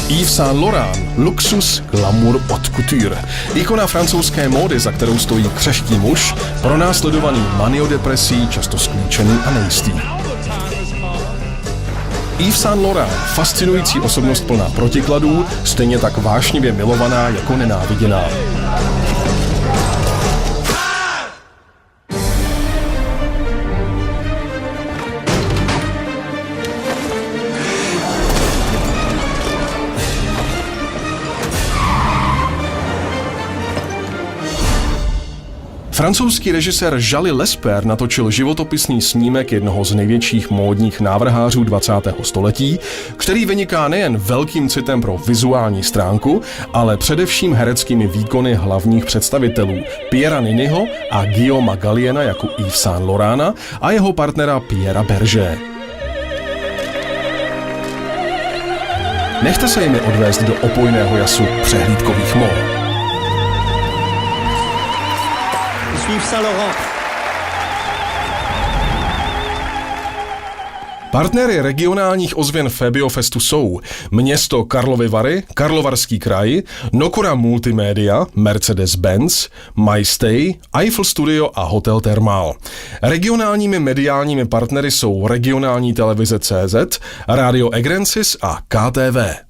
Yves Saint Laurent, luxus, glamour haute couture. Ikona francouzské módy, za kterou stojí křehký muž, pronásledovaný maniodepresí, často sklíčený a nejistý. Yves Saint Laurent, fascinující osobnost plná protikladů, stejně tak vášnivě milovaná jako nenáviděná. Francouzský režisér Jali Lesper natočil životopisný snímek jednoho z největších módních návrhářů 20. století, který vyniká nejen velkým citem pro vizuální stránku, ale především hereckými výkony hlavních představitelů Piera Niniho a Guillauma Galliena jako Yves Saint Laurenta a jeho partnera Piera Bergé. Nechte se jimi odvést do opojného jasu přehlídkových mód. Yves Saint Laurent. Partnery regionálních ozvěn Febiofestu jsou město Karlovy Vary, Karlovarský kraj, Nokura Multimédia, Mercedes-Benz, MyStay, Eiffel Studio a Hotel Thermal. Regionálními mediálními partnery jsou regionální televize CZ, Radio Egrensis a KTV.